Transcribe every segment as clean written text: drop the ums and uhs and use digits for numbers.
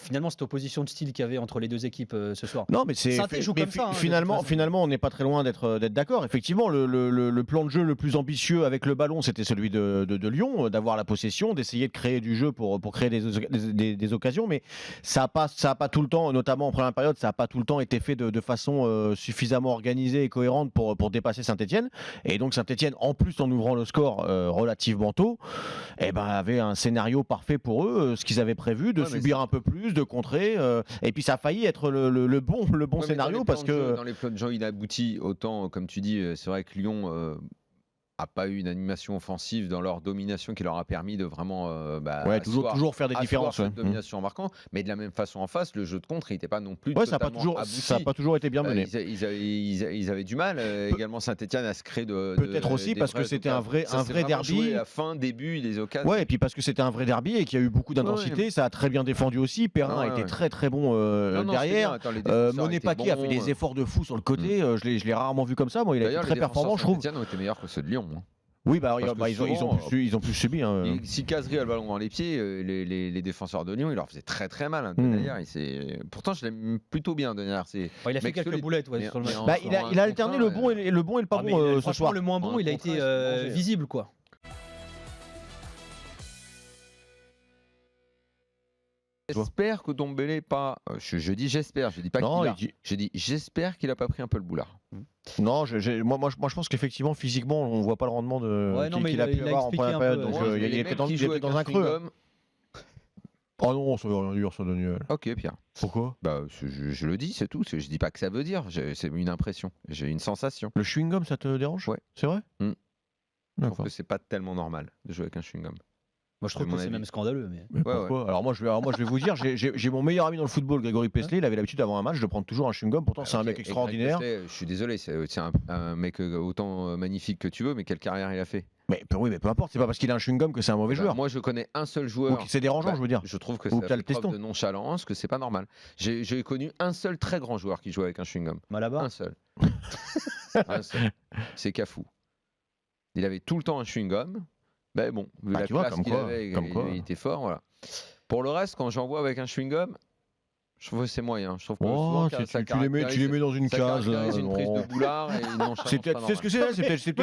finalement cette opposition de style qu'il y avait entre les deux équipes ce soir. Non, mais finalement, on n'est pas très loin d'être d'accord. Effectivement, le plan de jeu le plus ambitieux avec le ballon, c'était celui de Lyon, d'avoir la possession, d'essayer de créer du jeu pour créer des occasions. Mais ça a pas tout le temps, notamment en première période, ça n'a pas tout le temps été fait de façon suffisamment organisée et cohérente pour dépasser Saint-Etienne. Et donc Saint-Etienne, en plus en ouvrant le score relativement tôt, avait un scénario parfait pour eux, ce qu'ils avaient prévu, de subir un peu plus, de contrer. Et puis ça a failli être le bon scénario parce que dans les plans de jeu inaboutis, autant comme tu dis, c'est vrai que Lyon a pas eu une animation offensive dans leur domination qui leur a permis de vraiment toujours faire des différences. Cette domination en marquant, mais de la même façon en face, le jeu de contre, il n'était pas non plus totalement abouti. Ça n'a pas toujours été bien mené. Ils avaient du mal également Saint-Etienne à se créer peut-être aussi parce que c'était un vrai derby. À fin, début, les occasions. Ouais, et puis parce que c'était un vrai derby et qu'il y a eu beaucoup d'intensité, ça a très bien défendu aussi. Perrin a été très très bon derrière. Monet Paquet a fait des efforts de fou sur le côté. Je l'ai rarement vu comme ça. Moi, il a été très performant, je trouve. Saint-Etienne ont été meilleurs que ceux de Lyon. Oui, ils ont plus subi. Si Cazerie a le ballon dans les pieds, les défenseurs de Lyon, il leur faisait très très mal. Pourtant, je l'aime plutôt bien, Denayer. Il a fait quelques boulettes sur le match. Il a alterné le bon et le pas bon ce soir. Le moins bon, il a été visible, quoi. J'espère que Dombélé pas. Je dis j'espère, je dis pas qu'il a. Je dis j'espère qu'il a pas pris un peu le boulard. Non, moi je pense qu'effectivement physiquement on voit pas le rendement qu'il a pu avoir en première période. Donc il était dans un creux. Oh non, ça veut rien dire ça, Daniel. Ok, Pierre. Pourquoi ? Je le dis, c'est tout. Je dis pas que ça veut dire. C'est une impression. J'ai une sensation. Le chewing-gum, ça te dérange ? Ouais. C'est vrai ? Je trouve que c'est pas tellement normal de jouer avec un chewing-gum. Moi, je trouve que c'est même scandaleux. Mais pourquoi ? Alors moi, je vais vous dire, j'ai mon meilleur ami dans le football, Grégory Pestlet. Il avait l'habitude avant un match de prendre toujours un chewing-gum. Pourtant, c'est un mec extraordinaire. Pestlet, je suis désolé, c'est un mec autant magnifique que tu veux, mais quelle carrière il a fait ? Mais peu importe. C'est pas parce qu'il a un chewing-gum que c'est un mauvais joueur. Moi, je connais un seul joueur. Ou c'est dérangeant, je veux dire. Je trouve que c'est une preuve de nonchalance, que c'est pas normal. J'ai connu un seul très grand joueur qui jouait avec un chewing-gum. Malaba. Un seul. C'est Cafou. Il avait tout le temps un chewing-gum. Ben bon, vu la classe qu'il avait, il était fort, voilà. Pour le reste, quand j'en vois avec un chewing-gum, je trouve que c'est moyen. Je trouve que tu les mets dans une case. Une prise de boulard et une nonchalance. C'est peut-être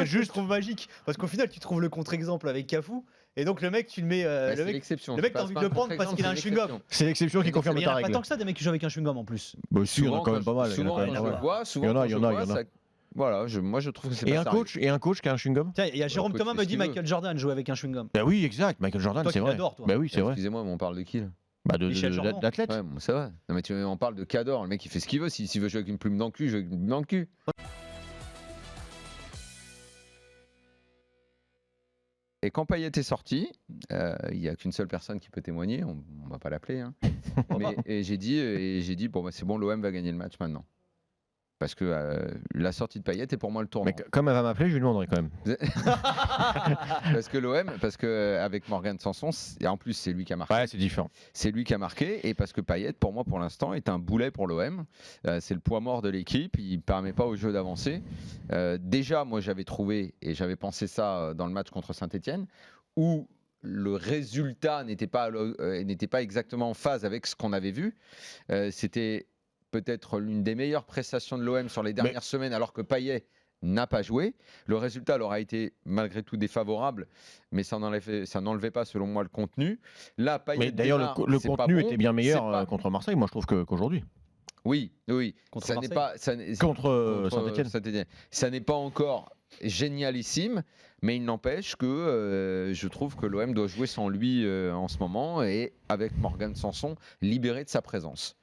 juste. Je trouve magique parce qu'au final, tu trouves le contre-exemple avec Cafou et donc le mec, tu le mets. Le mec, t'as envie de le prendre parce qu'il a un chewing-gum. C'est l'exception qui confirme ta règle. Il n'y a pas tant que ça des mecs qui jouent avec un chewing-gum en plus. Si, il y en a quand même pas mal. Souvent, il y en a. Voilà, moi je trouve que c'est pas sérieux. Et un coach qui a un chewing-gum. Tiens, il y a Jérôme Thomas me dit Michael Jordan jouait avec un chewing-gum. Bah oui, exact, Michael Jordan, c'est vrai. Bah oui, c'est vrai. Excusez-moi, mais on parle de qui là ? D'athlète. Ouais, bon, ça va. Non mais on parle de Cador, le mec il fait ce qu'il veut. S'il veut jouer avec une plume dans le cul, joue avec une plume dans le cul. Et quand Payet est sorti, il n'y a qu'une seule personne qui peut témoigner, on va pas l'appeler. Hein. Et j'ai dit bon, c'est bon, l'OM va gagner le match maintenant. Parce que la sortie de Payet est pour moi le tournant. Mais comme elle va m'appeler, je lui demanderai quand même. Parce que l'OM, avec Morgan Sanson, et en plus c'est lui qui a marqué. Ouais, c'est différent. C'est lui qui a marqué et parce que Payet, pour moi, pour l'instant, est un boulet pour l'OM. C'est le poids mort de l'équipe. Il ne permet pas au jeu d'avancer. Déjà, moi, j'avais trouvé et j'avais pensé ça dans le match contre Saint-Etienne, où le résultat n'était pas exactement en phase avec ce qu'on avait vu. C'était peut-être l'une des meilleures prestations de l'OM sur les dernières semaines, alors que Payet n'a pas joué. Le résultat leur a été malgré tout défavorable, mais ça n'enlevait pas, selon moi, le contenu. Là, Payet. Mais d'ailleurs, le contenu était bien meilleur contre Marseille, moi je trouve qu'aujourd'hui. Oui. Contre Saint-Etienne. Ça n'est pas encore génialissime, mais il n'empêche que je trouve que l'OM doit jouer sans lui en ce moment et avec Morgan Sanson libéré de sa présence.